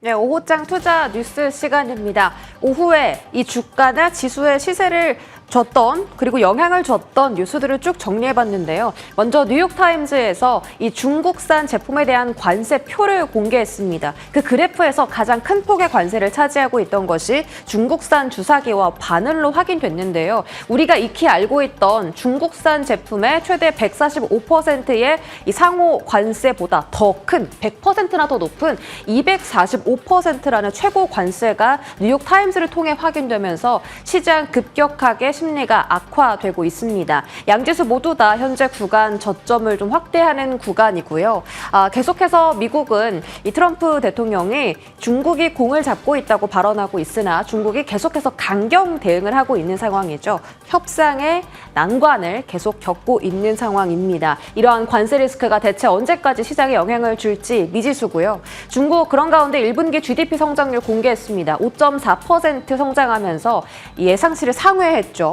네, 오후장 투자 뉴스 시간입니다. 오후에 이 주가나 지수의 시세를 줬던 그리고 영향을 줬던 뉴스들을 쭉 정리해봤는데요. 먼저 뉴욕타임즈에서 이 중국산 제품에 대한 관세표를 공개했습니다. 그 그래프에서 가장 큰 폭의 관세를 차지하고 있던 것이 중국산 주사기와 바늘로 확인됐는데요. 우리가 익히 알고 있던 중국산 제품의 최대 145%의 이 상호 관세보다 더 큰 100%나 더 높은 245%라는 최고 관세가 뉴욕타임즈를 통해 확인되면서 시장 급격하게 심리가 악화되고 있습니다. 양지수 모두 다 현재 구간 저점을 좀 확대하는 구간이고요. 계속해서 미국은 이 트럼프 대통령이 중국이 공을 잡고 있다고 발언하고 있으나 중국이 계속해서 강경 대응을 하고 있는 상황이죠. 협상의 난관을 계속 겪고 있는 상황입니다. 이러한 관세 리스크가 대체 언제까지 시장에 영향을 줄지 미지수고요. 중국 그런 가운데 1분기 GDP 성장률 공개했습니다. 5.4% 성장하면서 예상치를 상회했죠.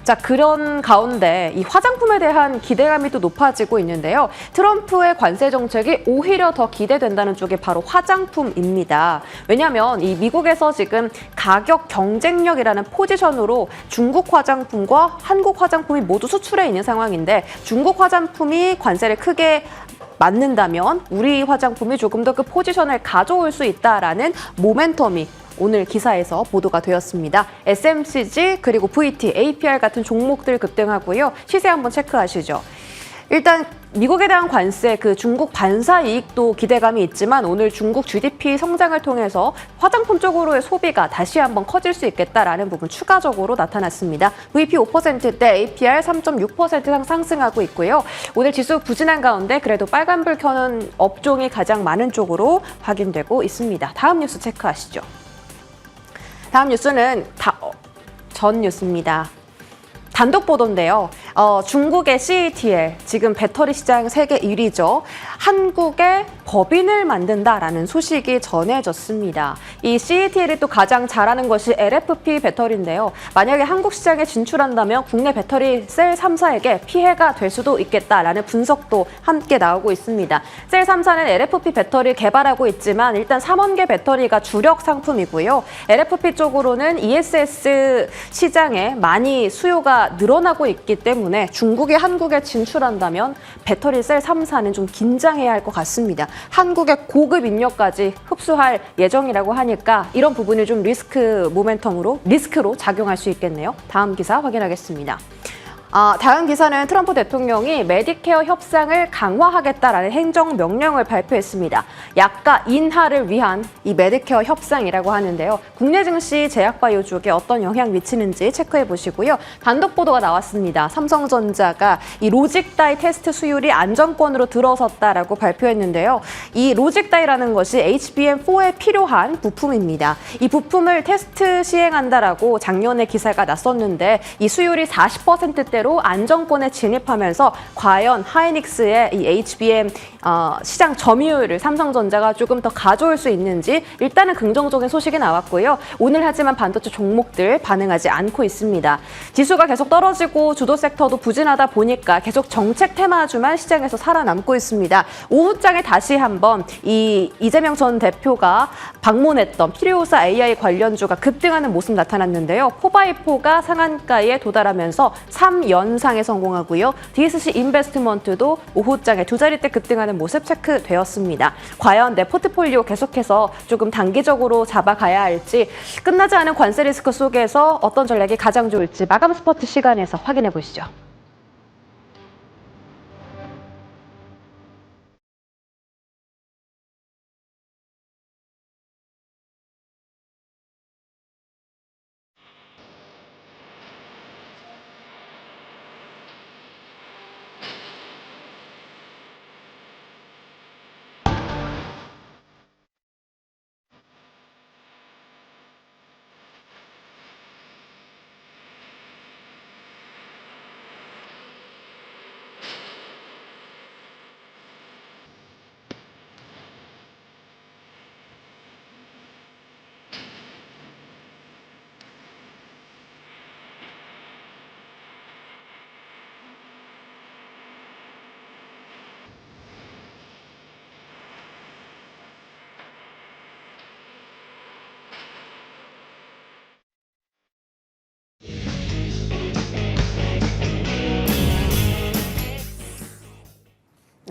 자, 그런 가운데 이 화장품에 대한 기대감이 또 높아지고 있는데요. 트럼프의 관세 정책이 오히려 더 기대된다는 쪽이 바로 화장품입니다. 왜냐하면 이 미국에서 지금 가격 경쟁력이라는 포지션으로 중국 화장품과 한국 화장품이 모두 수출해 있는 상황인데 중국 화장품이 관세를 크게 맞는다면 우리 화장품이 조금 더 그 포지션을 가져올 수 있다라는 모멘텀이 오늘 기사에서 보도가 되었습니다. SMCG 그리고 VT, APR 같은 종목들 급등하고요. 시세 한번 체크하시죠. 일단 미국에 대한 관세, 그 중국 반사 이익도 기대감이 있지만 오늘 중국 GDP 성장을 통해서 화장품 쪽으로의 소비가 다시 한번 커질 수 있겠다라는 부분 추가적으로 나타났습니다. VP 5%대 APR 3.6% 상승하고 있고요. 오늘 지수 부진한 가운데 그래도 빨간불 켜는 업종이 가장 많은 쪽으로 확인되고 있습니다. 다음 뉴스 체크하시죠. 다음 뉴스는 전 뉴스입니다. 단독 보도인데요. 중국의 CATL, 지금 배터리 시장 세계 1위죠. 한국에 법인을 만든다라는 소식이 전해졌습니다. 이 CATL이 또 가장 잘하는 것이 LFP 배터리인데요. 만약에 한국 시장에 진출한다면 국내 배터리 셀 3사에게 피해가 될 수도 있겠다라는 분석도 함께 나오고 있습니다. 셀 3사는 LFP 배터리 개발하고 있지만 일단 3원계 배터리가 주력 상품이고요. LFP 쪽으로는 ESS 시장에 많이 수요가 늘어나고 있기 때문에 중국이 한국에 진출한다면 배터리 셀 3사는 좀 긴장해야 할 것 같습니다. 한국의 고급 인력까지 흡수할 예정이라고 하니까 이런 부분이 좀 리스크로 작용할 수 있겠네요. 다음 기사 확인하겠습니다. 다음 기사는 트럼프 대통령이 메디케어 협상을 강화하겠다라는 행정명령을 발표했습니다. 약가 인하를 위한 이 메디케어 협상이라고 하는데요. 국내 증시 제약바이오 쪽에 어떤 영향 미치는지 체크해 보시고요. 단독 보도가 나왔습니다. 삼성전자가 이 로직다이 테스트 수율이 안정권으로 들어섰다라고 발표했는데요. 이 로직다이라는 것이 HBM4에 필요한 부품입니다. 이 부품을 테스트 시행한다라고 작년에 기사가 났었는데 이 수율이 40%대로 안정권에 진입하면서 과연 하이닉스의 이 HBM 시장 점유율을 삼성전자가 조금 더 가져올 수 있는지 일단은 긍정적인 소식이 나왔고요. 오늘 하지만 반도체 종목들 반응하지 않고 있습니다. 지수가 계속 떨어지고 주도 섹터도 부진하다 보니까 계속 정책 테마주만 시장에서 살아남고 있습니다. 오후장에 다시 한번 이재명 전 대표가 방문했던 필요사 AI 관련주가 급등하는 모습 나타났는데요. 4x4가 상한가에 도달하면서 3연상에 성공하고요. DSC 인베스트먼트도 오후장에 두 자리대 급등하는 모습 체크되었습니다. 과연 내 포트폴리오 계속해서 조금 단기적으로 잡아가야 할지 끝나지 않은 관세 리스크 속에서 어떤 전략이 가장 좋을지 마감 스퍼트 시간에서 확인해 보시죠.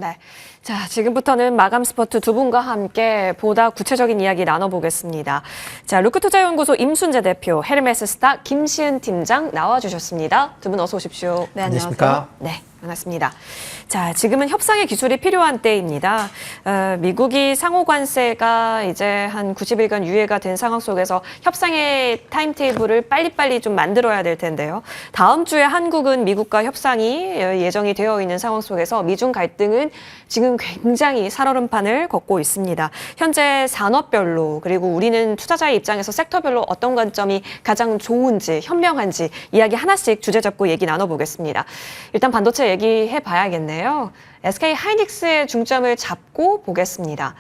네. 자, 지금부터는 마감 스포트 두 분과 함께 보다 구체적인 이야기 나눠보겠습니다. 자, 루크투자연구소 임순재 대표, 헤르메스스타 김시은 팀장 나와주셨습니다. 두 분 어서 오십시오. 네, 안녕하세요. 네, 반갑습니다. 자, 지금은 협상의 기술이 필요한 때입니다. 미국이 상호 관세가 이제 한 90일간 유예가 된 상황 속에서 협상의 타임테이블을 빨리빨리 좀 만들어야 될 텐데요. 다음 주에 한국은 미국과 협상이 예정이 되어 있는 상황 속에서 미중 갈등은 지금 굉장히 살얼음판을 걷고 있습니다. 현재 산업별로 그리고 우리는 투자자의 입장에서 섹터별로 어떤 관점이 가장 좋은지 현명한지 이야기 하나씩 주제 잡고 얘기 나눠보겠습니다. 일단 반도체 얘기해 봐야겠네요. SK 하이닉스의 중점을 잡고 보겠습니다.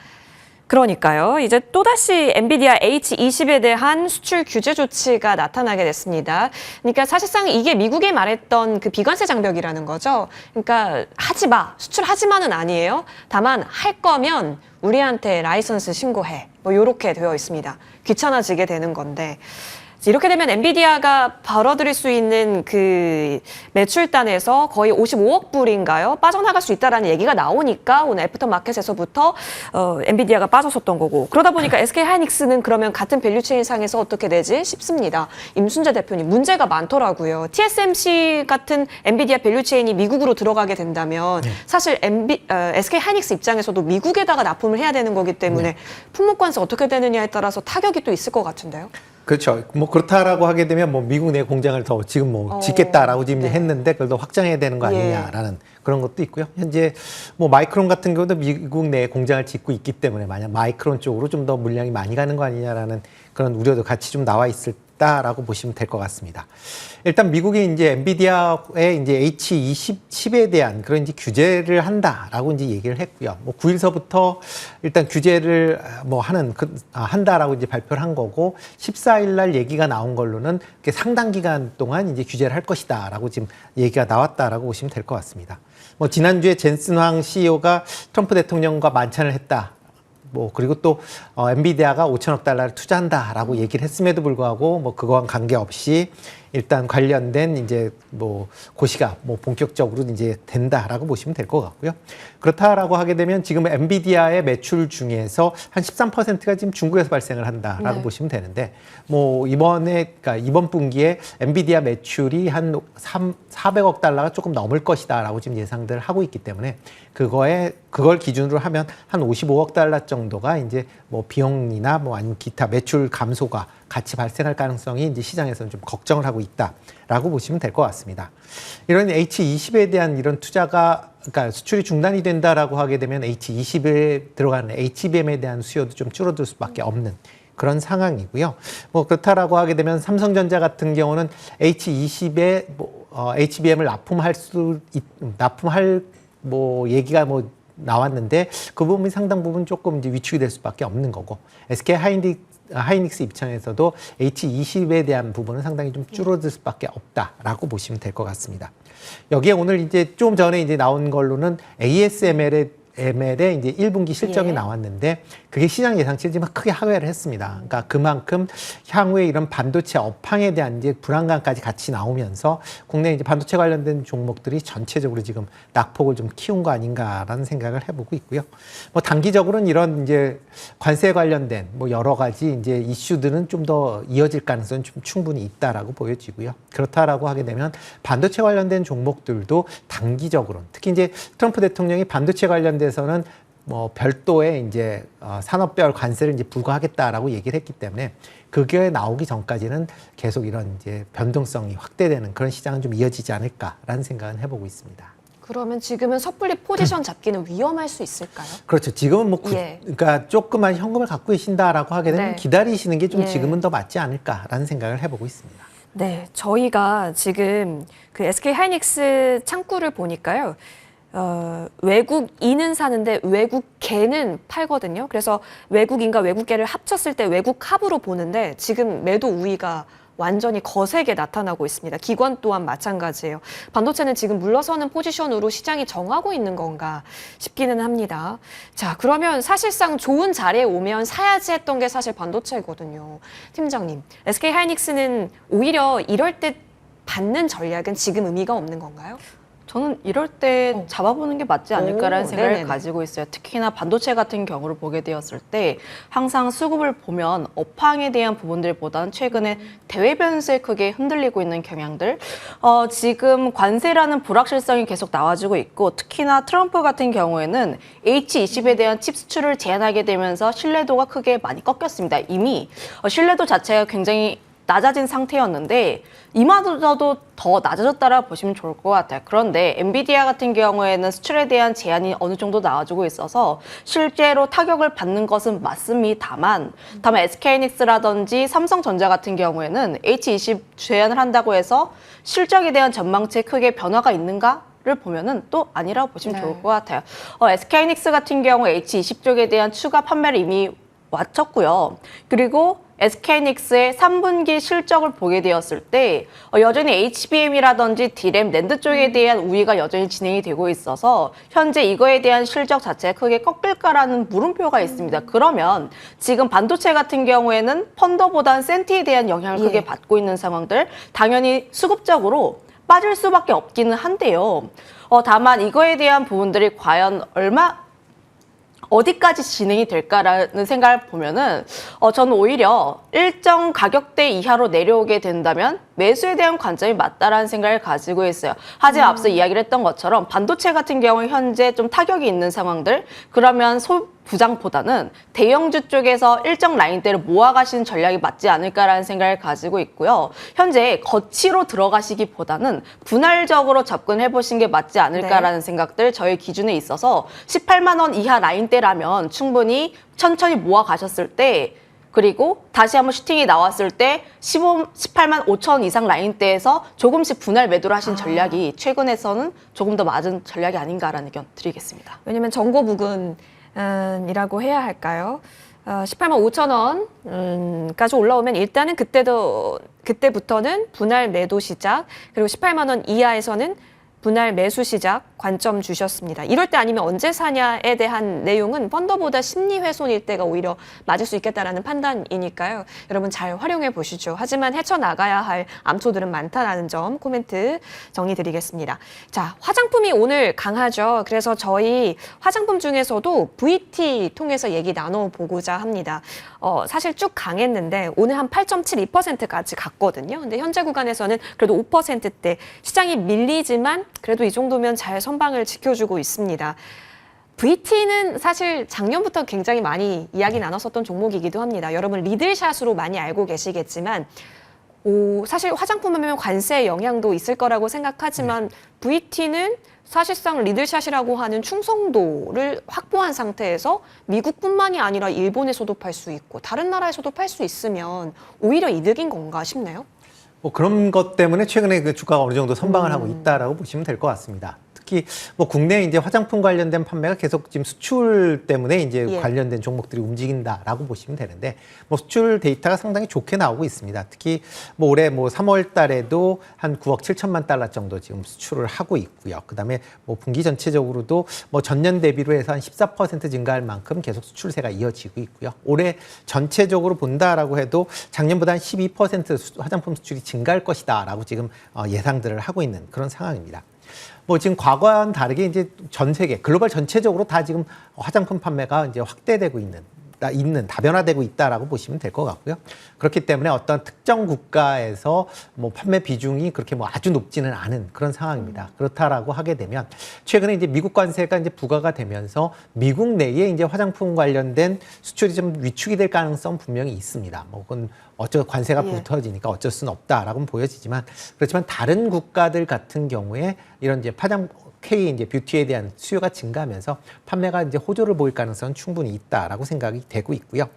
그러니까요. 이제 또다시 엔비디아 H20에 대한 수출 규제 조치가 나타나게 됐습니다. 그러니까 사실상 이게 미국이 말했던 그 비관세 장벽이라는 거죠. 그러니까 하지 마, 수출하지 마는 아니에요. 다만 할 거면 우리한테 라이선스 신고해. 뭐 이렇게 되어 있습니다. 귀찮아지게 되는 건데. 이렇게 되면 엔비디아가 벌어들일 수 있는 그 매출단에서 거의 55억 불인가요? 빠져나갈 수 있다라는 얘기가 나오니까 오늘 애프터마켓에서부터 엔비디아가 빠졌었던 거고 그러다 보니까 SK 하이닉스는 그러면 같은 밸류체인 상에서 어떻게 되지 싶습니다. 임순재 대표님 문제가 많더라고요. TSMC 같은 엔비디아 밸류체인이 미국으로 들어가게 된다면 사실 SK 하이닉스 입장에서도 미국에다가 납품을 해야 되는 거기 때문에 품목관세 어떻게 되느냐에 따라서 타격이 또 있을 것 같은데요. 그렇죠. 뭐 그렇다라고 하게 되면 뭐 미국 내 공장을 더 지금 뭐 짓겠다라고 지금 이제 했는데 그걸 더 확장해야 되는 거 아니냐라는 그런 것도 있고요. 현재 뭐 마이크론 같은 경우도 미국 내 공장을 짓고 있기 때문에 만약 마이크론 쪽으로 좀 더 물량이 많이 가는 거 아니냐라는 그런 우려도 같이 좀 나와 있다라고 보시면 될 것 같습니다. 일단 미국이 이제 엔비디아의 이제 H20칩에 대한 그런 이제 규제를 한다라고 이제 얘기를 했고요. 뭐 9일서부터 일단 규제를 뭐 한다라고 이제 발표를 한 거고 14일 날 얘기가 나온 걸로는 상당 기간 동안 이제 규제를 할 것이다라고 지금 얘기가 나왔다라고 보시면 될 것 같습니다. 뭐 지난주에 젠슨 황 CEO가 트럼프 대통령과 만찬을 했다. 뭐 그리고 또 엔비디아가 5천억 달러를 투자한다라고 얘기를 했음에도 불구하고 뭐 그거와 관계없이 일단 관련된 이제 뭐 고시가 뭐 본격적으로 이제 된다라고 보시면 될 것 같고요. 그렇다라고 하게 되면 지금 엔비디아의 매출 중에서 한 13%가 지금 중국에서 발생을 한다라고 보시면 되는데 뭐 그러니까 이번 분기에 엔비디아 매출이 한 400억 달러가 조금 넘을 것이다라고 지금 예상들 하고 있기 때문에 그걸 기준으로 하면 한 55억 달러 정도가 이제 뭐 비용이나 뭐 아니면 기타 매출 감소가 같이 발생할 가능성이 이제 시장에서는 좀 걱정을 하고 있다라고 보시면 될 것 같습니다. 이런 H20에 대한 이런 투자가 그러니까 수출이 중단이 된다라고 하게 되면 H20에 들어가는 HBM에 대한 수요도 좀 줄어들 수밖에 없는 그런 상황이고요. 뭐 그렇다라고 하게 되면 삼성전자 같은 경우는 H20에 HBM을 납품할 뭐 얘기가 뭐 나왔는데 그 부분이 상당 부분 조금 이제 위축이 될 수밖에 없는 거고 SK 하이닉스 입장에서도 H20에 대한 부분은 상당히 좀 줄어들 수밖에 없다라고 보시면 될 것 같습니다. 여기에 오늘 이제 좀 전에 이제 나온 걸로는 ASML의 이제 1분기 실적이 나왔는데 그게 시장 예상치를 지금 크게 하회를 했습니다. 그러니까 그만큼 향후에 이런 반도체 업황에 대한 이제 불안감까지 같이 나오면서 국내 이제 반도체 관련된 종목들이 전체적으로 지금 낙폭을 좀 키운 거 아닌가라는 생각을 해보고 있고요. 뭐 단기적으로는 이런 이제 관세 관련된 뭐 여러 가지 이제 이슈들은 좀 더 이어질 가능성은 좀 충분히 있다라고 보여지고요. 그렇다라고 하게 되면 반도체 관련된 종목들도 단기적으로 특히 이제 트럼프 대통령이 반도체 관련돼서는 뭐 별도의 이제 산업별 관세를 이제 부과하겠다라고 얘기를 했기 때문에 그게 나오기 전까지는 계속 이런 이제 변동성이 확대되는 그런 시장은 좀 이어지지 않을까라는 생각은 해보고 있습니다. 그러면 지금은 섣불리 포지션 잡기는 위험할 수 있을까요? 그렇죠. 지금은 뭐 그러니까 조그만 현금을 갖고 계신다라고 하게 되면 기다리시는 게 좀 지금은 더 맞지 않을까라는 생각을 해보고 있습니다. 네, 저희가 지금 그 SK 하이닉스 창구를 보니까요. 외국인은 사는데 외국계는 팔거든요. 그래서 외국인과 외국계를 합쳤을 때 외국 합으로 보는데 지금 매도 우위가 완전히 거세게 나타나고 있습니다. 기관 또한 마찬가지예요. 반도체는 지금 물러서는 포지션으로 시장이 정하고 있는 건가 싶기는 합니다. 자, 그러면 사실상 좋은 자리에 오면 사야지 했던 게 사실 반도체거든요. 팀장님, SK 하이닉스는 오히려 이럴 때 받는 전략은 지금 의미가 없는 건가요? 저는 이럴 때 잡아보는 게 맞지 않을까라는 오, 생각을 네네네. 가지고 있어요. 특히나 반도체 같은 경우를 보게 되었을 때 항상 수급을 보면 업황에 대한 부분들보다는 최근에 대외 변수에 크게 흔들리고 있는 경향들. 지금 관세라는 불확실성이 계속 나와주고 있고 특히나 트럼프 같은 경우에는 H20에 대한 칩 수출을 제한하게 되면서 신뢰도가 크게 많이 꺾였습니다. 이미 신뢰도 자체가 굉장히 낮아진 상태였는데 이마저도 더 낮아졌다라고 보시면 좋을 것 같아요. 그런데 엔비디아 같은 경우에는 수출에 대한 제한이 어느 정도 나와주고 있어서 실제로 타격을 받는 것은 맞습니다만 다만 SK하이닉스라든지 삼성전자 같은 경우에는 H20 제한을 한다고 해서 실적에 대한 전망치에 크게 변화가 있는가? 를 보면은 또 아니라고 보시면 좋을 것 같아요. SK하이닉스 같은 경우 H20 쪽에 대한 추가 판매를 이미 마쳤고요. 그리고 SK하이닉스의 3분기 실적을 보게 되었을 때 여전히 HBM이라든지 D램, 낸드 쪽에 대한 우위가 여전히 진행이 되고 있어서 현재 이거에 대한 실적 자체가 크게 꺾일까라는 물음표가 있습니다. 그러면 지금 반도체 같은 경우에는 펀더보다는 센티에 대한 영향을 크게 받고 있는 상황들 당연히 수급적으로 빠질 수밖에 없기는 한데요. 다만 이거에 대한 부분들이 과연 어디까지 진행이 될까라는 생각을 보면은 저는 오히려 일정 가격대 이하로 내려오게 된다면 매수에 대한 관점이 맞다라는 생각을 가지고 있어요. 하지만 앞서 이야기를 했던 것처럼 반도체 같은 경우 현재 좀 타격이 있는 상황들 그러면 부장보다는 대형주 쪽에서 일정 라인대를 모아가시는 전략이 맞지 않을까라는 생각을 가지고 있고요. 현재 거치로 들어가시기보다는 분할적으로 접근해보신 게 맞지 않을까라는 생각들 저희 기준에 있어서 18만 원 이하 라인대라면 충분히 천천히 모아가셨을 때 그리고 다시 한번 슈팅이 나왔을 때 18만 5천 이상 라인대에서 조금씩 분할 매도를 하신 전략이 최근에서는 조금 더 맞은 전략이 아닌가라는 의견 드리겠습니다. 왜냐면 정고 부근이라고 해야 할까요? 18만 5천 원까지 올라오면 일단은 그때부터는 분할 매도 시작, 그리고 18만 원 이하에서는 분할 매수 시작 관점 주셨습니다. 이럴 때 아니면 언제 사냐에 대한 내용은 펀더보다 심리 훼손일 때가 오히려 맞을 수 있겠다라는 판단이니까요. 여러분 잘 활용해 보시죠. 하지만 헤쳐나가야 할 암소들은 많다라는 점 코멘트 정리드리겠습니다. 자, 화장품이 오늘 강하죠. 그래서 저희 화장품 중에서도 VT 통해서 얘기 나눠보고자 합니다. 사실 쭉 강했는데 오늘 한 8.72%까지 갔거든요. 근데 현재 구간에서는 그래도 5%대 시장이 밀리지만 그래도 이 정도면 잘 선방을 지켜주고 있습니다. VT는 사실 작년부터 굉장히 많이 이야기 나눴었던 종목이기도 합니다. 여러분 리들샷으로 많이 알고 계시겠지만 사실 화장품 하면 관세의 영향도 있을 거라고 생각하지만 VT는 사실상 리들샷이라고 하는 충성도를 확보한 상태에서 미국뿐만이 아니라 일본에서도 팔 수 있고 다른 나라에서도 팔 수 있으면 오히려 이득인 건가 싶네요. 뭐 그런 것 때문에 최근에 그 주가가 어느 정도 선방을 하고 있다라고 보시면 될 것 같습니다. 특히 뭐 국내 이제 화장품 관련된 판매가 계속 지금 수출 때문에 이제 관련된 종목들이 움직인다라고 보시면 되는데 뭐 수출 데이터가 상당히 좋게 나오고 있습니다. 특히 뭐 올해 뭐 3월 달에도 한 9억 7천만 달러 정도 지금 수출을 하고 있고요. 그다음에 뭐 분기 전체적으로도 뭐 전년 대비로 해서 한 14% 증가할 만큼 계속 수출세가 이어지고 있고요. 올해 전체적으로 본다라고 해도 작년보다 한 12% 화장품 수출이 증가할 것이다라고 지금 예상들을 하고 있는 그런 상황입니다. 뭐 지금 과거와는 다르게 이제 전 세계 글로벌 전체적으로 다 지금 화장품 판매가 이제 확대되고 다변화되고 있다라고 보시면 될 것 같고요. 그렇기 때문에 어떤 특정 국가에서 뭐 판매 비중이 그렇게 뭐 아주 높지는 않은 그런 상황입니다. 그렇다라고 하게 되면 최근에 이제 미국 관세가 이제 부과가 되면서 미국 내에 이제 화장품 관련된 수출이 좀 위축이 될 가능성 분명히 있습니다. 뭐 그건 관세가 붙어지니까 어쩔 수는 없다라고는 보여지지만 그렇지만 다른 국가들 같은 경우에 이런 이제 K 이제 뷰티에 대한 수요가 증가하면서 판매가 이제 호조를 보일 가능성은 충분히 있다라고 생각이 되고 있고요.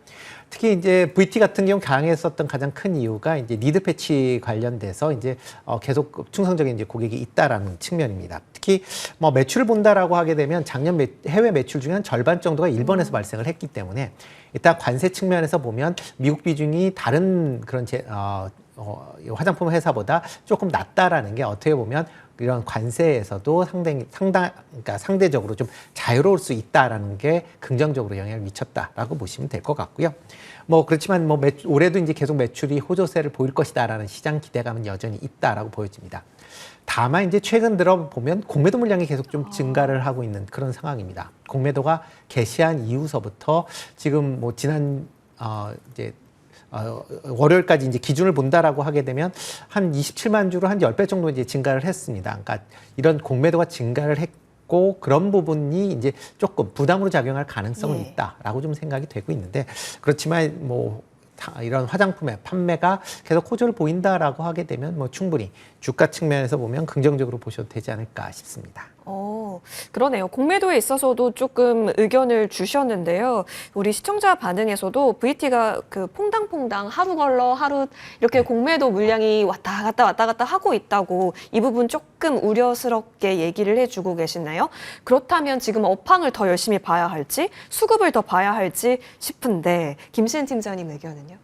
특히 이제 VT 같은 경우 강했었던 가장 큰 이유가 이제 리드 패치 관련돼서 이제 계속 충성적인 이제 고객이 있다라는 측면입니다. 특히 뭐 매출을 본다라고 하게 되면 작년 해외 매출 중에 한 절반 정도가 일본에서 발생을 했기 때문에 일단 관세 측면에서 보면 미국 비중이 다른 그런 화장품 회사보다 조금 낮다라는 게 어떻게 보면 이런 관세에서도 그러니까 상대적으로 좀 자유로울 수 있다라는 게 긍정적으로 영향을 미쳤다라고 보시면 될 것 같고요. 뭐 그렇지만 뭐 올해도 이제 계속 매출이 호조세를 보일 것이다라는 시장 기대감은 여전히 있다라고 보여집니다. 다만 이제 최근 들어 보면 공매도 물량이 계속 좀 증가를 하고 있는 그런 상황입니다. 공매도가 개시한 이후서부터 지금 뭐 지난 이제 월요일까지 이제 기준을 본다라고 하게 되면 한 27만 주로 한 10배 정도 이제 증가를 했습니다. 그러니까 이런 공매도가 증가를 했고 그런 부분이 이제 조금 부담으로 작용할 가능성은 있다라고 좀 생각이 되고 있는데 그렇지만 뭐 이런 화장품의 판매가 계속 호조를 보인다라고 하게 되면 뭐 충분히 주가 측면에서 보면 긍정적으로 보셔도 되지 않을까 싶습니다. 그러네요. 공매도에 있어서도 조금 의견을 주셨는데요. 우리 시청자 반응에서도 VT가 그 퐁당퐁당 하루 걸러 하루 이렇게 공매도 물량이 왔다 갔다 하고 있다고 이 부분 조금 우려스럽게 얘기를 해주고 계시나요? 그렇다면 지금 업황을 더 열심히 봐야 할지 수급을 더 봐야 할지 싶은데 김시은 팀장님 의견은요?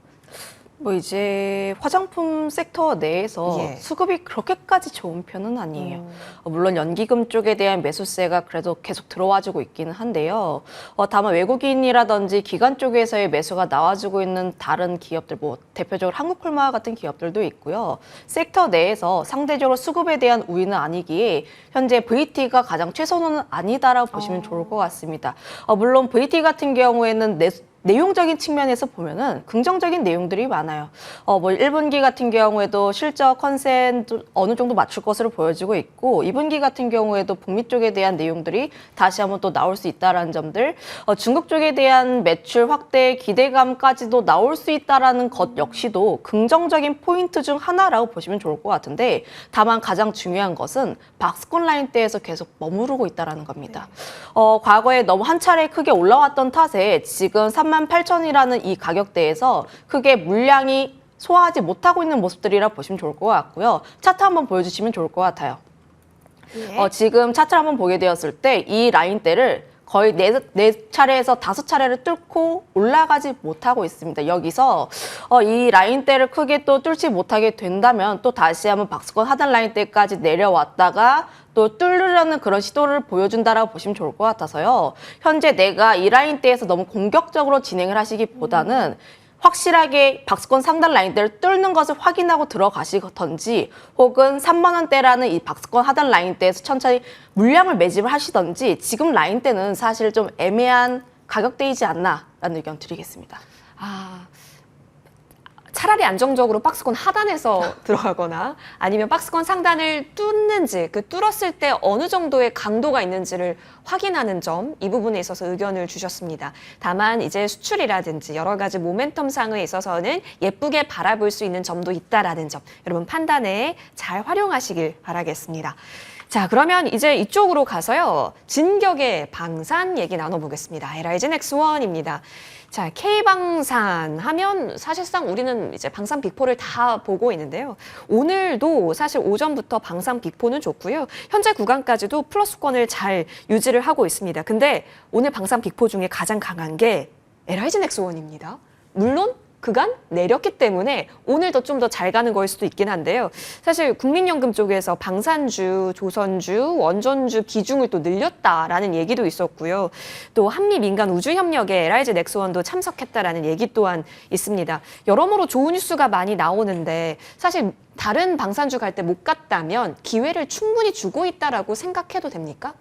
뭐 이제 화장품 섹터 내에서 수급이 그렇게까지 좋은 편은 아니에요. 물론 연기금 쪽에 대한 매수세가 그래도 계속 들어와주고 있기는 한데요. 다만 외국인이라든지 기관 쪽에서의 매수가 나와주고 있는 다른 기업들, 뭐 대표적으로 한국콜마 같은 기업들도 있고요. 섹터 내에서 상대적으로 수급에 대한 우위는 아니기에 현재 VT가 가장 최선은 아니다라고 보시면 좋을 것 같습니다. 물론 VT 같은 경우에는 내용적인 측면에서 보면은 긍정적인 내용들이 많아요. 뭐 1분기 같은 경우에도 실적 컨센 어느 정도 맞출 것으로 보여지고 있고 2분기 같은 경우에도 북미 쪽에 대한 내용들이 다시 한번 또 나올 수 있다라는 점들, 중국 쪽에 대한 매출 확대 기대감까지도 나올 수 있다라는 것 역시도 긍정적인 포인트 중 하나라고 보시면 좋을 것 같은데 다만 가장 중요한 것은 박스권 라인대에서 계속 머무르고 있다라는 겁니다. 과거에 너무 한 차례 크게 올라왔던 탓에 지금 38,000이라는 이 가격대에서 크게 물량이 소화하지 못하고 있는 모습들이라 보시면 좋을 것 같고요. 차트 한번 보여주시면 좋을 것 같아요. 지금 차트를 한번 보게 되었을 때 이 라인대를 거의 네 차례에서 5차례를 뚫고 올라가지 못하고 있습니다. 여기서 이 라인대를 크게 또 뚫지 못하게 된다면 또 다시 한번 박스권 하단 라인대까지 내려왔다가 또 뚫으려는 그런 시도를 보여준다라고 보시면 좋을 것 같아서요. 현재 내가 이 라인대에서 너무 공격적으로 진행을 하시기보다는 확실하게 박스권 상단 라인대를 뚫는 것을 확인하고 들어가시던지 혹은 3만 원대라는 이 박스권 하단 라인대에서 천천히 물량을 매집을 하시던지 지금 라인대는 사실 좀 애매한 가격대이지 않나라는 의견 드리겠습니다. 차라리 안정적으로 박스권 하단에서 들어가거나 아니면 박스권 상단을 뚫는지 그 뚫었을 때 어느 정도의 강도가 있는지를 확인하는 점 이 부분에 있어서 의견을 주셨습니다. 다만 이제 수출이라든지 여러 가지 모멘텀 상에 있어서는 예쁘게 바라볼 수 있는 점도 있다라는 점 여러분 판단에 잘 활용하시길 바라겠습니다. 자, 그러면 이제 이쪽으로 가서요. 진격의 방산 얘기 나눠보겠습니다. LIG 넥스원입니다. 자, K방산 하면 사실상 우리는 이제 방산 빅4를 다 보고 있는데요. 오늘도 사실 오전부터 방산 빅4는 좋고요. 현재 구간까지도 플러스권을 잘 유지를 하고 있습니다. 근데 오늘 방산 빅4 중에 가장 강한 게 LIG 넥스원입니다. 물론 그간 내렸기 때문에 오늘도 좀 더 잘 가는 거일 수도 있긴 한데요. 사실 국민연금 쪽에서 방산주, 조선주, 원전주 비중을 또 늘렸다라는 얘기도 있었고요. 또 한미민간우주협력에 LIG 넥스원도 참석했다라는 얘기 또한 있습니다. 여러모로 좋은 뉴스가 많이 나오는데 사실 다른 방산주 갈 때 못 갔다면 기회를 충분히 주고 있다라고 생각해도 됩니까?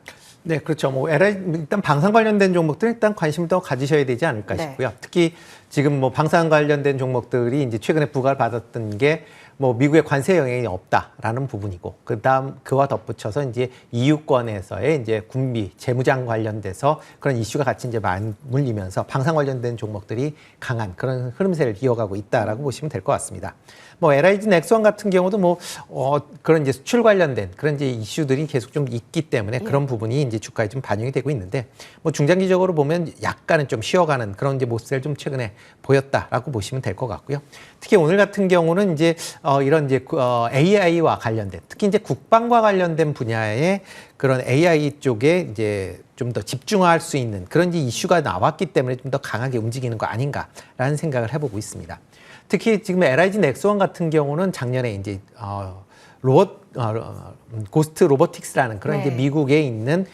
네, 그렇죠. 뭐 일단 방산 관련된 종목들 일단 관심 더 가지셔야 되지 않을까 싶고요. 특히 지금 뭐 방산 관련된 종목들이 이제 최근에 부과를 받았던 게 뭐 미국의 관세 영향이 없다라는 부분이고, 그다음 그와 덧붙여서 이제 EU권에서의 이제 군비 재무장 관련돼서 그런 이슈가 같이 이제 맞물리면서 방산 관련된 종목들이 강한 그런 흐름세를 이어가고 있다라고 보시면 될 것 같습니다. 뭐 LIG 넥스원 같은 경우도 뭐 그런 이제 수출 관련된 그런 이제 이슈들이 계속 좀 있기 때문에 그런 부분이 이제 주가에 좀 반영이 되고 있는데, 뭐 중장기적으로 보면 약간은 좀 쉬어가는 그런 이제 모습을 좀 최근에 보였다라고 보시면 될 것 같고요. 특히 오늘 같은 경우는 이제 이런 이제 AI와 관련된, 특히 이제 국방과 관련된 분야의 그런 AI 쪽에 이제 좀 더 집중할 수 있는 그런 이제 이슈가 나왔기 때문에 좀 더 강하게 움직이는 거 아닌가라는 생각을 해보고 있습니다. 특히 지금 LIG 넥스원 같은 경우는 작년에 이제 고스트 로보틱스라는 그런 이제 미국에 있는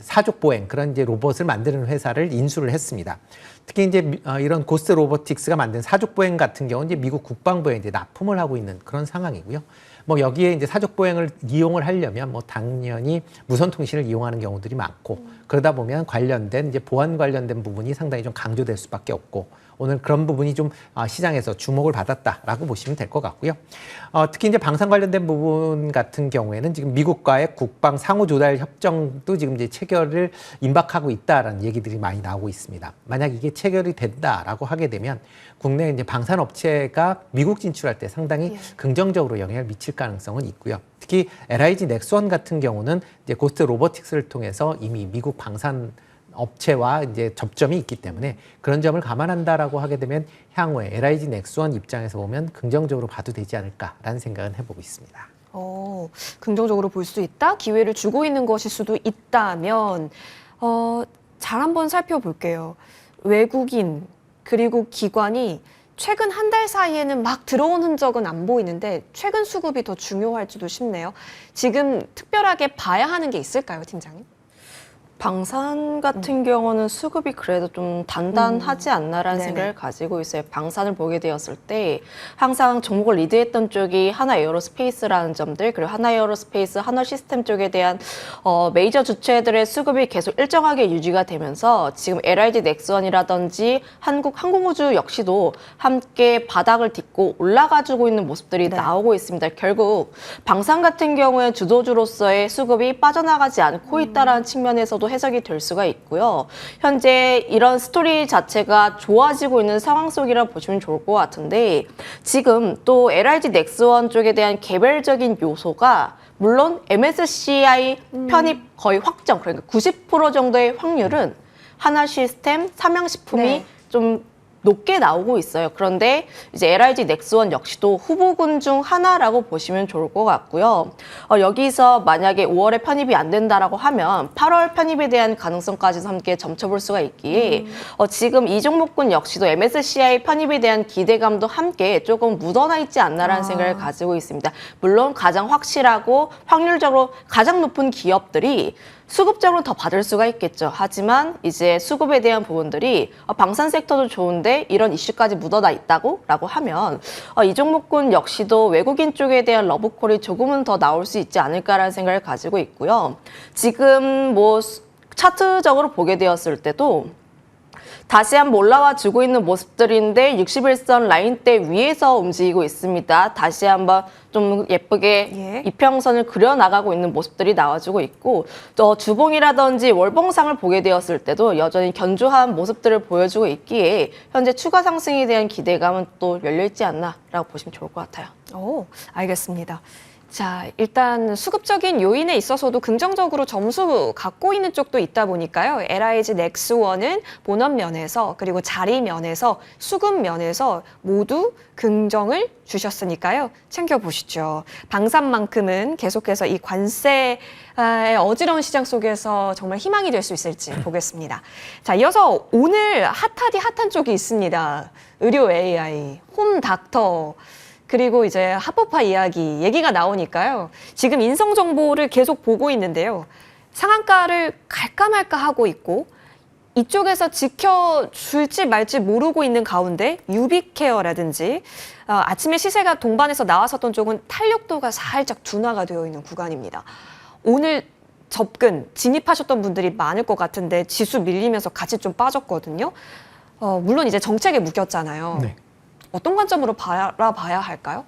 사족 보행 그런 이제 로봇을 만드는 회사를 인수를 했습니다. 특히 이제 이런 고스트 로보틱스가 만든 사족 보행 같은 경우는 이제 미국 국방부에 이제 납품을 하고 있는 그런 상황이고요. 뭐 여기에 이제 사족 보행을 이용을 하려면 뭐 당연히 무선 통신을 이용하는 경우들이 많고 그러다 보면 관련된 이제 보안 관련된 부분이 상당히 좀 강조될 수밖에 없고 오늘 그런 부분이 좀 시장에서 주목을 받았다라고 보시면 될 것 같고요. 특히 이제 방산 관련된 부분 같은 경우에는 지금 미국과의 국방 상호 조달 협정도 지금 이제 체결을 임박하고 있다라는 얘기들이 많이 나오고 있습니다. 만약 이게 체결이 된다라고 하게 되면 국내 이제 방산 업체가 미국 진출할 때 상당히 긍정적으로 영향을 미칠 가능성은 있고요. 특히 LIG 넥스원 같은 경우는 이제 고스트 로보틱스를 통해서 이미 미국 방산 업체와 이제 접점이 있기 때문에 그런 점을 감안한다라고 하게 되면 향후에 LIG 넥스원 입장에서 보면 긍정적으로 봐도 되지 않을까라는 생각은 해보고 있습니다. 긍정적으로 볼 수 있다? 기회를 주고 있는 것일 수도 있다면 잘 한번 살펴볼게요. 외국인 그리고 기관이 최근 한 달 사이에는 막 들어온 흔적은 안 보이는데 최근 수급이 더 중요할지도 싶네요. 지금 특별하게 봐야 하는 게 있을까요, 팀장님? 방산 같은 경우는 수급이 그래도 좀 단단하지 않나라는 네네. 생각을 가지고 있어요. 방산을 보게 되었을 때 항상 종목을 리드했던 쪽이 하나에어로스페이스라는 점들, 그리고 하나에어로스페이스, 하나시스템 쪽에 대한 메이저 주체들의 수급이 계속 일정하게 유지가 되면서 지금 LIG 넥스원이라든지 한국항공우주 역시도 함께 바닥을 딛고 올라가지고 있는 모습들이 네. 나오고 있습니다. 결국 방산 같은 경우에 주도주로서의 수급이 빠져나가지 않고 있다는 측면에서도 해석이 될 수가 있고요. 현재 이런 스토리 자체가 좋아지고 있는 상황 속이라 보시면 좋을 것 같은데 지금 또 LIG 넥스원 쪽에 대한 개별적인 요소가 물론 MSCI 편입 거의 확정, 그러니까 90% 정도의 확률은 하나시스템, 삼양식품이 네. 좀 높게 나오고 있어요. 그런데 이제 LIG 넥스원 역시도 후보군 중 하나라고 보시면 좋을 것 같고요. 여기서 만약에 5월에 편입이 안 된다라고 하면 8월 편입에 대한 가능성까지도 함께 점쳐볼 수가 있기에 지금 이 종목군 역시도 MSCI 편입에 대한 기대감도 함께 조금 묻어나 있지 않나라는 생각을 가지고 있습니다. 물론 가장 확실하고 확률적으로 가장 높은 기업들이 수급적으로 더 받을 수가 있겠죠. 하지만 이제 수급에 대한 부분들이 방산 섹터도 좋은데 이런 이슈까지 묻어나 있다고 라고 하면 이 종목군 역시도 외국인 쪽에 대한 러브콜이 조금은 더 나올 수 있지 않을까라는 생각을 가지고 있고요. 지금 뭐 차트적으로 보게 되었을 때도 다시 한번 올라와 주고 있는 모습들인데 61선 라인대 위에서 움직이고 있습니다. 다시 한번 좀 예쁘게 이평선을 그려나가고 있는 모습들이 나와주고 있고 주봉이라든지 월봉상을 보게 되었을 때도 여전히 견조한 모습들을 보여주고 있기에 현재 추가 상승에 대한 기대감은 또 열려있지 않나라고 보시면 좋을 것 같아요. 알겠습니다. 자, 일단 수급적인 요인에 있어서도 긍정적으로 점수 갖고 있는 쪽도 있다 보니까요. LIG 넥스원은 본업 면에서 그리고 자리 면에서 수급 면에서 모두 긍정을 주셨으니까요. 챙겨보시죠. 방산만큼은 계속해서 이 관세의 어지러운 시장 속에서 정말 희망이 될 수 있을지 보겠습니다. 자, 이어서 오늘 핫하디 핫한 쪽이 있습니다. 의료 AI, 홈닥터, 그리고 이제 합법화 이야기 얘기가 나오니까요. 지금 인성 정보를 계속 보고 있는데요. 상한가를 갈까 말까 하고 있고 이쪽에서 지켜줄지 말지 모르고 있는 가운데 유비케어라든지 아침에 시세가 동반해서 나왔었던 쪽은 탄력도가 살짝 둔화가 되어 있는 구간입니다. 오늘 접근 진입하셨던 분들이 많을 것 같은데 지수 밀리면서 같이 좀 빠졌거든요. 물론 이제 정책에 묶였잖아요. 네. 어떤 관점으로 바라봐야 할까요?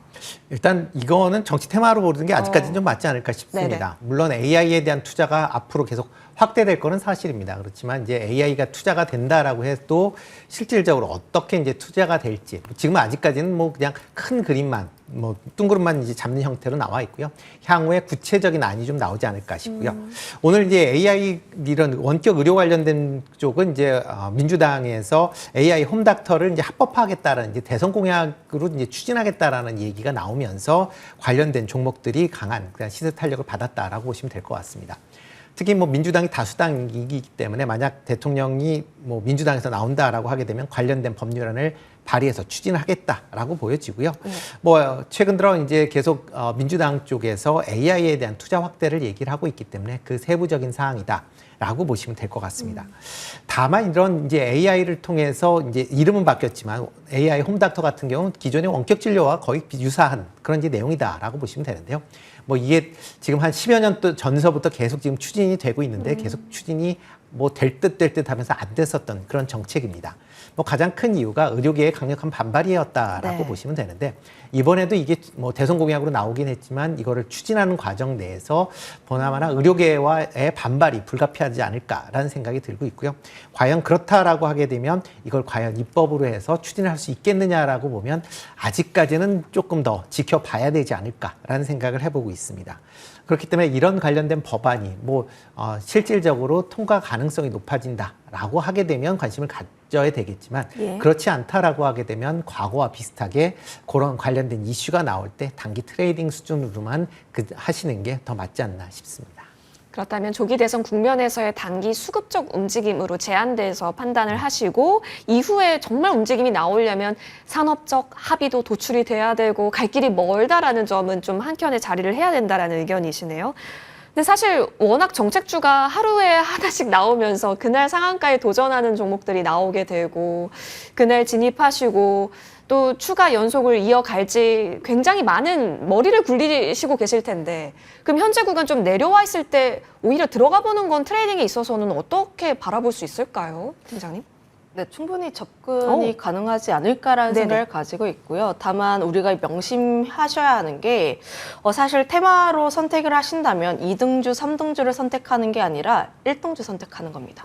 일단 이거는 정치 테마로 보는 게 아직까지는 좀 맞지 않을까 싶습니다. 물론 AI에 대한 투자가 앞으로 계속 확대될 거는 사실입니다. 그렇지만 이제 AI가 투자가 된다라고 해도 실질적으로 어떻게 이제 투자가 될지 지금은 아직까지는 뭐 그냥 큰 그림만 뭐 둥그름만 이제 잡는 형태로 나와 있고요. 향후에 구체적인 안이 좀 나오지 않을까 싶고요. 오늘 이제 AI 이런 원격 의료 관련된 쪽은 이제 민주당에서 AI 홈닥터를 이제 합법화하겠다라는 이제 대선 공약으로 이제 추진하겠다라는 얘기가 나오면서 관련된 종목들이 강한 그냥 시세 탄력을 받았다라고 보시면 될 것 같습니다. 특히 뭐 민주당이 다수당이기 때문에 만약 대통령이 뭐 민주당에서 나온다라고 하게 되면 관련된 법률안을 발의해서 추진하겠다라고 보여지고요. 뭐 최근 들어 이제 계속 민주당 쪽에서 AI에 대한 투자 확대를 얘기를 하고 있기 때문에 그 세부적인 사항이다. 라고 보시면 될 것 같습니다. 다만 이런 이제 AI를 통해서 이제 이름은 바뀌었지만 AI 홈닥터 같은 경우는 기존의 원격 진료와 거의 유사한 그런 이제 내용이다라고 보시면 되는데요. 뭐 이게 지금 한 10여 년 전서부터 계속 지금 추진이 되고 있는데 계속 추진이 뭐 될 듯 하면서 안 됐었던 그런 정책입니다. 뭐 가장 큰 이유가 의료계의 강력한 반발이었다라고 네. 보시면 되는데 이번에도 이게 뭐 대선 공약으로 나오긴 했지만 이거를 추진하는 과정 내에서 보나마나 의료계와의 반발이 불가피하지 않을까라는 생각이 들고 있고요. 과연 그렇다라고 하게 되면 이걸 과연 입법으로 해서 추진할 수 있겠느냐라고 보면 아직까지는 조금 더 지켜봐야 되지 않을까라는 생각을 해보고 있습니다. 그렇기 때문에 이런 관련된 법안이 실질적으로 통과 가능성이 높아진다라고 하게 되면 관심을 가져야 되겠지만 예. 그렇지 않다라고 하게 되면 과거와 비슷하게 그런 관련된 이슈가 나올 때 단기 트레이딩 수준으로만 하시는 게 더 맞지 않나 싶습니다. 그렇다면 조기 대선 국면에서의 단기 수급적 움직임으로 제한돼서 판단을 하시고 이후에 정말 움직임이 나오려면 산업적 합의도 도출이 돼야 되고 갈 길이 멀다라는 점은 좀 한켠에 자리를 해야 된다라는 의견이시네요. 근데 사실 워낙 정책주가 하루에 하나씩 나오면서 그날 상한가에 도전하는 종목들이 나오게 되고 그날 진입하시고 또 추가 연속을 이어갈지 굉장히 많은 머리를 굴리시고 계실 텐데 그럼 현재 구간 좀 내려와 있을 때 오히려 들어가 보는 건 트레이딩에 있어서는 어떻게 바라볼 수 있을까요, 팀장님? 네, 충분히 접근이 가능하지 않을까라는 네네. 생각을 가지고 있고요. 다만 우리가 명심하셔야 하는 게 사실 테마로 선택을 하신다면 2등주, 3등주를 선택하는 게 아니라 1등주 선택하는 겁니다.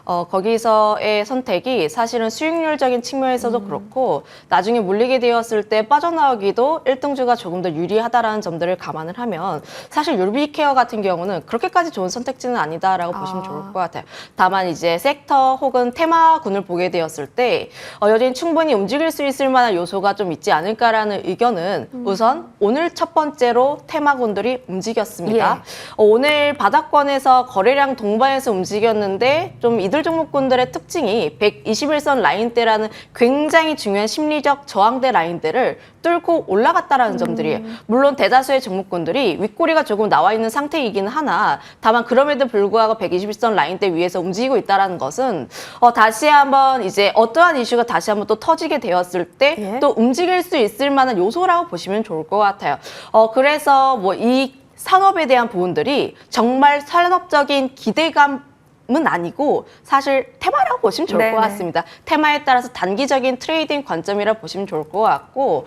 거기서의 선택이 사실은 수익률적인 측면에서도 그렇고 나중에 물리게 되었을 때 빠져나오기도 1등주가 조금 더 유리하다라는 점들을 감안을 하면 사실 유비케어 같은 경우는 그렇게까지 좋은 선택지는 아니다라고 보시면 좋을 것 같아요. 다만 이제 섹터 혹은 테마군을 보게 되었을 때 여전히 충분히 움직일 수 있을 만한 요소가 좀 있지 않을까라는 의견은 우선 오늘 첫 번째로 테마군들이 움직였습니다. 오늘 바닥권에서 거래량 동반해서 움직였는데 좀 이들 종목군들의 특징이 121선 라인대라는 굉장히 중요한 심리적 저항대 라인대를 뚫고 올라갔다라는 점들이에요. 물론 대다수의 종목군들이 윗꼬리가 조금 나와 있는 상태이긴 하나 다만 그럼에도 불구하고 121선 라인대 위에서 움직이고 있다는 것은 다시 한번 이제 어떠한 이슈가 다시 한번 또 터지게 되었을 때 또 움직일 수 있을 만한 요소라고 보시면 좋을 것 같아요. 그래서 뭐 이 산업에 대한 부분들이 정말 산업적인 기대감 은 아니고 사실 테마라고 보시면 좋을 것 같습니다. 테마에 따라서 단기적인 트레이딩 관점이라 보시면 좋을 것 같고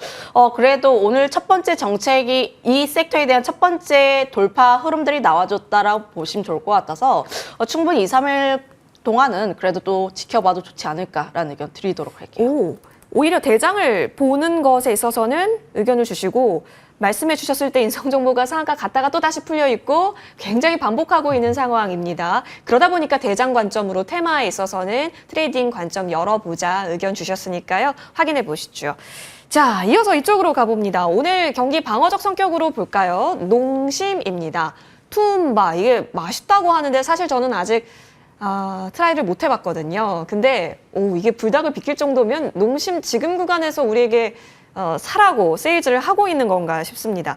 그래도 오늘 첫 번째 정책이 이 섹터에 대한 첫 번째 돌파 흐름들이 나와줬다라고 보시면 좋을 것 같아서 충분히 2, 3일 동안은 그래도 또 지켜봐도 좋지 않을까라는 의견 드리도록 할게요. 오히려 대장을 보는 것에 있어서는 의견을 주시고 말씀해 주셨을 때 인성정보가 상한가 갔다가 또 다시 풀려 있고 굉장히 반복하고 있는 상황입니다. 그러다 보니까 대장 관점으로 테마에 있어서는 트레이딩 관점 열어보자 의견 주셨으니까요. 확인해 보시죠. 자, 이어서 이쪽으로 가봅니다. 오늘 경기 방어적 성격으로 볼까요? 농심입니다. 투움바, 이게 맛있다고 하는데 사실 저는 아직 트라이를 못 해봤거든요. 근데 이게 불닭을 비킬 정도면 농심 지금 구간에서 우리에게 사라고 세일즈를 하고 있는 건가 싶습니다.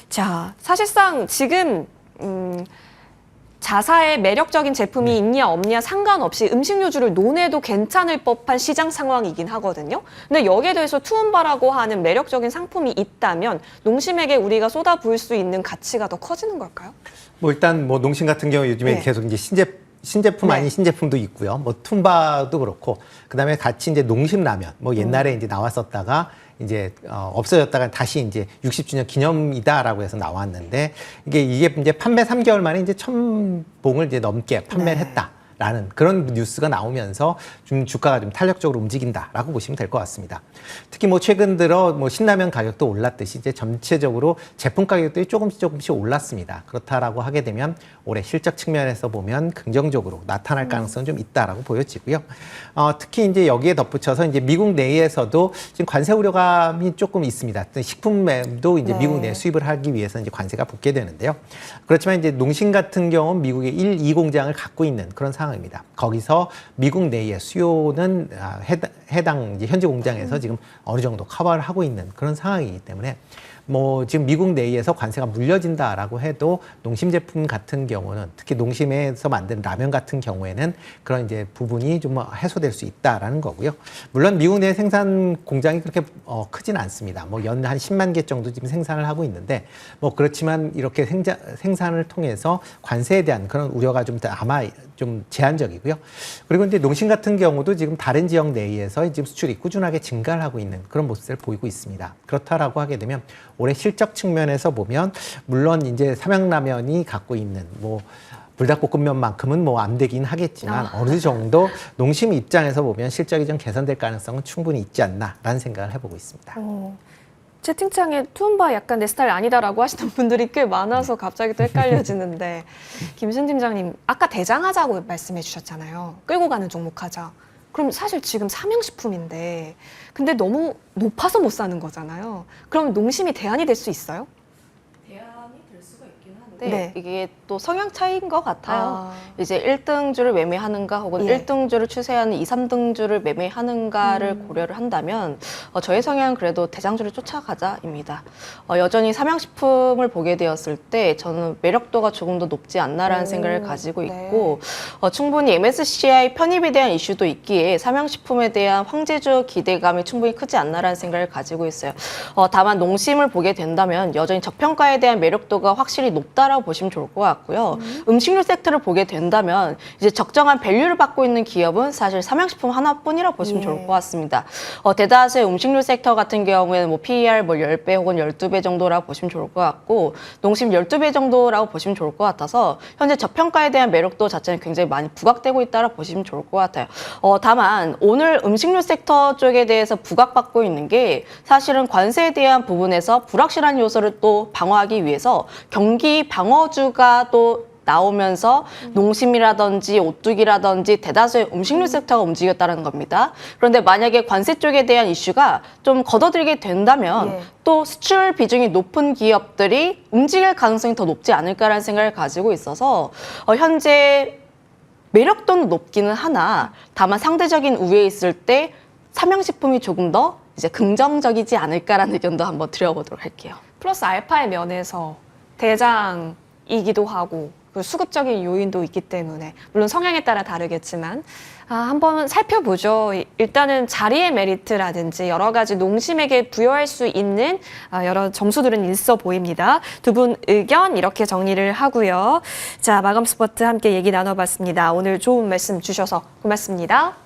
자, 사실상 지금 자사의 매력적인 제품이 있냐 없냐 상관없이 음식료주를 논해도 괜찮을 법한 시장 상황이긴 하거든요. 근데 여기에 대해서 투움바라고 하는 매력적인 상품이 있다면 농심에게 우리가 쏟아부을 수 있는 가치가 더 커지는 걸까요? 뭐 일단 뭐 농심 같은 경우 요즘에 계속 이제 신제품 아닌 신제품도 있고요. 뭐 툼바도 그렇고 그다음에 같이 이제 농심 라면 뭐 옛날에 이제 나왔었다가 이제 없어졌다가 다시 이제 60주년 기념이다라고 해서 나왔는데 이게 이제 판매 3개월 만에 이제 1000봉을 이제 넘게 판매를 했다라는 그런 뉴스가 나오면서 좀 주가가 좀 탄력적으로 움직인다라고 보시면 될 것 같습니다. 특히 뭐 최근 들어 뭐 신라면 가격도 올랐듯이 이제 전체적으로 제품 가격들이 조금씩 올랐습니다. 그렇다라고 하게 되면 올해 실적 측면에서 보면 긍정적으로 나타날 가능성은 좀 있다라고 보여지고요. 특히 이제 여기에 덧붙여서 이제 미국 내에서도 지금 관세 우려감이 조금 있습니다. 식품도 이제 미국 내 수입을 하기 위해서 이제 관세가 붙게 되는데요. 그렇지만 이제 농심 같은 경우는 미국의 1, 2 공장을 갖고 있는 그런 상황입니다. 거기서 미국 내의 수요는 해당 이제 현지 공장에서 지금 어느 정도 커버를 하고 있는 그런 상황이기 때문에 뭐 지금 미국 내에서 관세가 물려진다라고 해도 농심 제품 같은 경우는 특히 농심에서 만든 라면 같은 경우에는 그런 이제 부분이 좀 해소될 수 있다라는 거고요. 물론 미국 내 생산 공장이 그렇게 크진 않습니다. 뭐 연 한 10만 개 정도 지금 생산을 하고 있는데 뭐 그렇지만 이렇게 생산을 통해서 관세에 대한 그런 우려가 좀 아마 좀 제한적이고요. 그리고 이제 농심 같은 경우도 지금 다른 지역 내에서 지금 수출이 꾸준하게 증가를 하고 있는 그런 모습을 보이고 있습니다. 그렇다라고 하게 되면 올해 실적 측면에서 보면 물론 이제 삼양라면이 갖고 있는 뭐 불닭볶음면만큼은 뭐 안 되긴 하겠지만 어느 정도 농심 입장에서 보면 실적이 좀 개선될 가능성은 충분히 있지 않나라는 생각을 해보고 있습니다. 채팅창에 투움바 약간 내 스타일 아니다라고 하시는 분들이 꽤 많아서 갑자기 또 헷갈려지는데 김신 팀장님 아까 대장하자고 말씀해 주셨잖아요. 끌고 가는 종목 하자. 그럼 사실 지금 삼양식품인데 근데 너무 높아서 못 사는 거잖아요. 그럼 농심이 대안이 될 수 있어요? 대안이 될 수가 있긴 한데 네. 이게 또 성향 차이인 것 같아요. 아. 이제 1등주를 매매하는가 혹은 예. 1등주를 추세하는 2, 3등주를 매매하는가를 고려를 한다면 저의 성향은 그래도 대장주를 쫓아가자입니다. 여전히 삼양식품을 보게 되었을 때 저는 매력도가 조금 더 높지 않나라는 생각을 가지고 네. 있고 충분히 MSCI 편입에 대한 이슈도 있기에 삼양식품에 대한 황제주 기대감이 충분히 크지 않나라는 생각을 가지고 있어요. 다만 농심을 보게 된다면 여전히 저평가에 대한 매력도가 확실히 높다라고 보시면 좋을 것 같고요. 음식료 섹터를 보게 된다면 이제 적정한 밸류를 받고 있는 기업은 사실 삼양식품 하나뿐이라고 보시면 예. 좋을 것 같습니다. 대다수의 음식료 섹터 같은 경우에는 뭐 PER 뭐 10배 혹은 12배 정도라고 보시면 좋을 것 같고 농심 12배 정도라고 보시면 좋을 것 같아서 현재 저평가에 대한 매력도 자체는 굉장히 많이 부각되고 있다고 보시면 좋을 것 같아요. 다만 오늘 음식료 섹터 쪽에 대해서 부각받고 있는 게 사실은 관세에 대한 부분에서 불확실한 요소를 또 방어하기 위해서 경기 방어주가 또 나오면서 농심이라든지 오뚜기라든지 대다수의 음식료 섹터가 움직였다는 겁니다. 그런데 만약에 관세 쪽에 대한 이슈가 좀 걷어들게 된다면 예. 또 수출 비중이 높은 기업들이 움직일 가능성이 더 높지 않을까라는 생각을 가지고 있어서 현재 매력도는 높기는 하나 다만 상대적인 우위에 있을 때 삼양식품이 조금 더 이제 긍정적이지 않을까라는 의견도 한번 드려보도록 할게요. 플러스 알파의 면에서 대장이기도 하고 그 수급적인 요인도 있기 때문에 물론 성향에 따라 다르겠지만 한번 살펴보죠. 일단은 자리의 메리트라든지 여러 가지 농심에게 부여할 수 있는 여러 점수들은 있어 보입니다. 두 분 의견 이렇게 정리를 하고요. 자, 마감 스포트 함께 얘기 나눠봤습니다. 오늘 좋은 말씀 주셔서 고맙습니다.